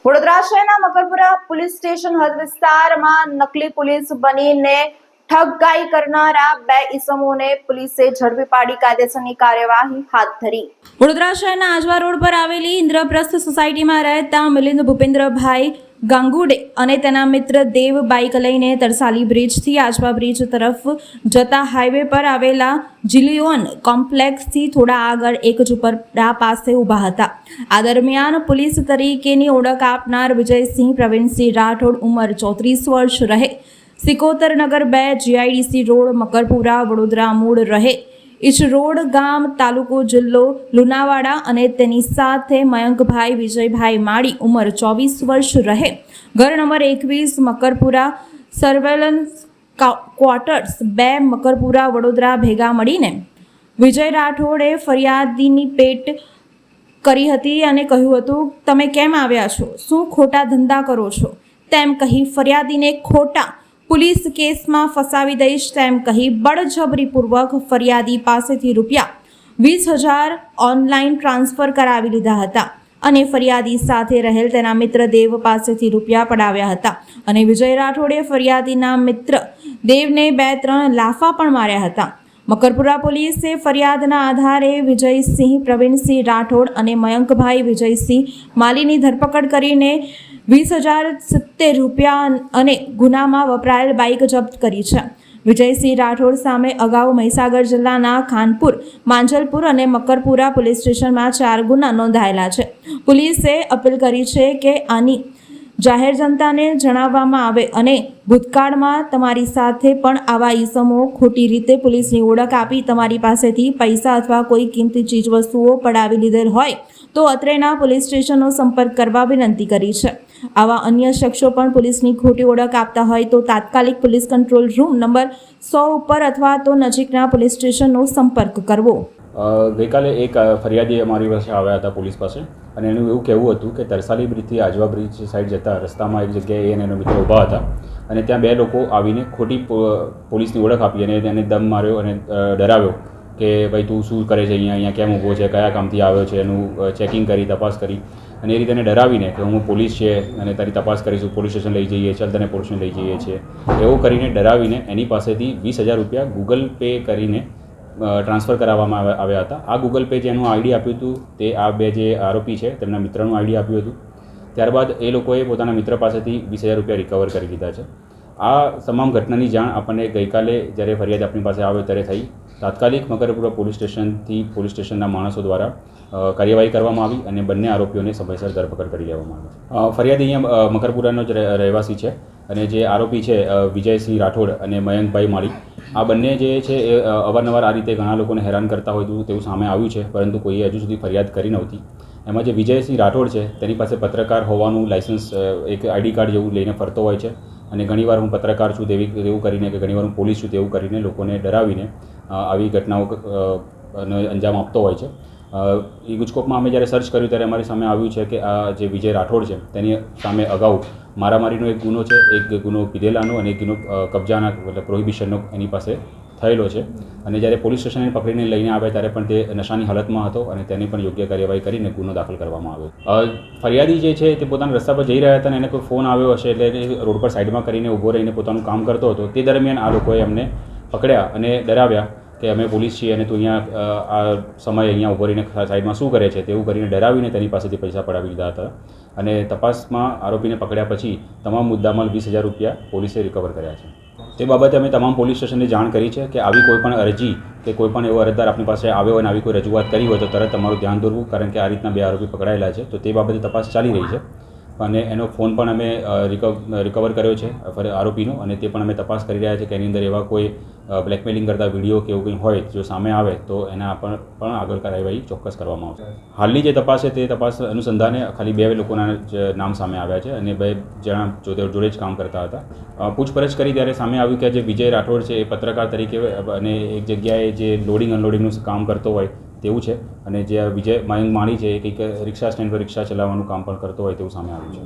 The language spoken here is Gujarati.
વડોદરા શહેરના મકરપુરા પોલીસ સ્ટેશન હદ વિસ્તારમાં નકલી પોલીસ બનીને ઠગગાઈ કરનારા 2 ઈસમોને પોલીસે ઝડપી પાડી કાયદેસરની કાર્યવાહી હાથ ધરી। વડોદરા શહેરના આજવા રોડ પર આવેલી ઇન્દ્રપ્રસ્થ સોસાયટીમાં રહેતા મિલિંદ ભૂપેન્દ્રભાઈ ગાંગુડે અને તેના મિત્ર દેવ બાઇક લઈને તરસાલી બ્રિજથી આજવા બ્રિજ તરફ જતા હાઈવે પર આવેલા જીલિયોન કોમ્પ્લેક્સથી થોડા આગળ એક ઝૂંપડા પાસે ઊભા હતા। આ દરમિયાન પોલીસ તરીકેની ઓળખ આપનાર વિજયસિંહ પ્રવીણસિંહ રાઠોડ, ઉંમર 34 વર્ષ, રહે સિકોતર નગર 2, GIDC રોડ, મકરપુરા, વડોદરા, મૂળ રહે ઈચરોડ ગામ, તાલુકો જિલ્લો લુણાવાડા, અને તેની સાથે મયંકભાઈ વિજયભાઈ માળી, ઉંમર 24 વર્ષ, રહે ઘર number 21, Makarpura, surveillance quarters 2, Makarpura, Vadodara ભેગા મળીને વિજય રાઠોડે ફરિયાદીની પેટ કરી હતી અને કહ્યું હતું, તમે કેમ આવ્યા છો, શું ખોટા ધંધા કરો છો, તેમ કહી ફરિયાદીને ખોટા પોલીસ કેસમાં ફસાવી દઈશ તેમ કહી બળજબરીપૂર્વક ફરિયાદી પાસેથી ₹20,000 ઓનલાઈન ટ્રાન્સફર કરાવી લીધા હતા અને ફરિયાદી સાથે રહેલ તેના મિત્ર દેવ પાસેથી રૂપિયા પડાવ્યા હતા અને વિજય રાઠોડે ફરિયાદીના મિત્ર દેવને 2-3 લાફા પણ માર્યા હતા। મકરપુરા પોલીસે ફરિયાદના આધારે વિજયસિંહ પ્રવીણસિંહ રાઠોડ અને મયંકભાઈ વિજયસિંહ માલીની ધરપકડ કરીને ₹20,070 અને ગુનામાં વપરાયેલ બાઇક જપ્ત કરી છે। વિજયસિંહ રાઠોડ સામે અગાઉ મહીસાગર જિલ્લાના ખાનપુર, માંજલપુર અને મકરપુરા પોલીસ સ્ટેશનમાં 4 ગુના નોંધાયેલા છે। પોલીસે અપીલ કરી છે કે આની જાહેર જનતાને જણાવવામાં આવે અને ભૂતકાળમાં તમારી સાથે પણ આવા ઈસમો ખોટી રીતે પોલીસની ઓળખ આપી તમારી પાસેથી પૈસા અથવા કોઈ કિંમતી ચીજવસ્તુઓ પડાવી લીધેલ હોય તો અત્રેના પોલીસ સ્ટેશનનો સંપર્ક કરવા વિનંતી કરી છે। આવા અન્ય શખ્સો પણ પોલીસની ખોટી ઓળખ આપતા હોય તો તાત્કાલિક પોલીસ કંટ્રોલ રૂમ નંબર 100 ઉપર અથવા તો નજીકના પોલીસ સ્ટેશનનો સંપર્ક કરવો। ગઈકાલે એક ફરિયાદી અમારી પાસે આવ્યા હતા પોલીસ પાસે અને એનું એવું કહેવું હતું કે તરસાલી બ્રિજથી આજવા બ્રિજ સાઈડ જતા રસ્તામાં એક જગ્યાએ એનો મિત્ર ઊભા હતા અને ત્યાં 2 લોકો આવીને ખોટી પોલીસની ઓળખ આપી અને એને દમ માર્યો અને ડરાવ્યો કે ભાઈ તું શું કરે છે, અહીંયા કેમ ઊભો છે, કયા કામથી આવ્યો છે, એનું ચેકિંગ કરી, તપાસ કરી અને એ રીતે એને ડરાવીને કે હું પોલીસ છે અને તારી તપાસ કરીશું, પોલીસ સ્ટેશન લઈ જઈએ, ચાલ તને પોલીસ સ્ટેશન લઈ જઈએ છીએ, એવું કરીને ડરાવીને એની પાસેથી ₹20,000 ગૂગલ પે કરીને ટ્રાન્સફર કરાવવામાં આવ્યા હતા। આ ગૂગલ પે જેનું આઈડી આપ્યું હતું તે આ 2 જે આરોપી છે તેમના મિત્રનું આઈડી આપ્યું હતું। ત્યારબાદ એ લોકોએ પોતાના મિત્ર પાસેથી ₹20,000 રિકવર કરી લીધા છે। આ તમામ ઘટનાની જાણ આપણને ગઈકાલે જ્યારે ફરિયાદ આપણી પાસે આવ્યો ત્યારે થઈ। તાત્કાલિક મકરપુરા પોલીસ સ્ટેશનના માણસો દ્વારા કાર્યવાહી કરવામાં આવી અને બંને આરોપીઓને સમયસર ધરપકડ કરી લેવામાં આવી। ફરિયાદી અહીંયા મકરપુરાનો જ રહેવાસી છે અને જે આરોપી છે વિજયસિંહ રાઠોડ અને મયંકભાઈ માળી, આ બંને જે છે એ અવારનવાર આ રીતે ઘણા લોકોને હેરાન કરતા હોય તેવું સામે આવ્યું છે, પરંતુ કોઈએ હજુ સુધી ફરિયાદ કરી નહોતી। એમાં જે વિજયસિંહ રાઠોડ છે તેની પાસે પત્રકાર હોવાનું લાયસન્સ, એક આઈડી કાર્ડ જેવું લઈને ફરતો હોય છે અને ઘણીવાર હું પત્રકાર છું તેવું કરીને કે ઘણીવાર હું પોલીસ છું તેવું કરીને લોકોને ડરાવીને આવી ઘટનાઓ અંજામ આપતો હોય છે। એ ગુજકોપમાં અમે જ્યારે સર્ચ કર્યું ત્યારે અમારી સામે આવ્યું છે કે આ જે વિજય રાઠોડ છે તેની સામે અગાઉ મારામારીનો એક ગુનો છે, એક ગુનો પીધેલાનો અને એક ગુનો કબજાના મતલબ પ્રોહિબિશનનો એની પાસે થયેલો છે અને જ્યારે પોલીસ સ્ટેશને પકડીને લઈને આવ્યા ત્યારે પણ તે નશાની હાલતમાં હતો અને તેની પણ યોગ્ય કાર્યવાહી કરીને ગુનો દાખલ કરવામાં આવ્યો। ફરિયાદી જે છે તે પોતાના રસ્તા પર જઈ રહ્યા હતા અને એને કોઈ ફોન આવ્યો હશે એટલે એ રોડ પર સાઈડમાં કરીને ઊભો રહીને પોતાનું કામ કરતો હતો। તે દરમિયાન આ લોકોએ અમને પકડ્યા અને ડરાવ્યા કે અમે પોલીસ છીએ અને તું અહીંયા આ સમયે અહીંયા ઊભો રહીને સાઈડમાં શું કરે છે તેવું કરીને ડરાવીને તેની પાસેથી પૈસા પડાવી લીધા હતા અને તપાસમાં આરોપીને પકડ્યા પછી તમામ મુદ્દામાલ ₹20,000 પોલીસે રિકવર કર્યા છે। તે બાબતે અમે તમામ પોલીસ સ્ટેશનને જાણ કરી છે કે આવી કોઈ પણ અરજી કે કોઈ પણ એવો અરજદાર આપણી પાસે આવ્યો હોય અને આવી કોઈ રજૂઆત કરી હોય તો તરત તમારું ધ્યાન દોરવું, કારણ કે આ રીતના 2 આરોપી પકડાયેલા છે તો તે બાબતે તપાસ ચાલી રહી છે અને એનો ફોન પણ અમે રિકવર કર્યો છે આરોપીનો અને તે પણ અમે તપાસ કરી રહ્યા છીએ કે એની અંદર એવા કોઈ બ્લેકમેલિંગ કરતા વિડીયો કે એવું કંઈ હોય જો સામે આવે તો એના પણ આગળ કાર્યવાહી ચોક્કસ કરવામાં આવશે। હાલની જે તપાસ છે તે તપાસ અનુસંધાને ખાલી 2 લોકોના જ નામ સામે આવ્યા છે અને 2 જણા જોડે જ કામ કરતા હતા। પૂછપરછ કરી ત્યારે સામે આવ્યું કે જે વિજય રાઠોડ છે એ પત્રકાર તરીકે અને એક જગ્યાએ જે લોડિંગ અનલોડિંગનું કામ કરતો હોય તેવું છે અને જે મયંક માળી છે એ કંઈક રિક્ષા સ્ટેન્ડ પર રિક્ષા ચલાવવાનું કામ પણ કરતો હોય તેવું સામે આવ્યું છે।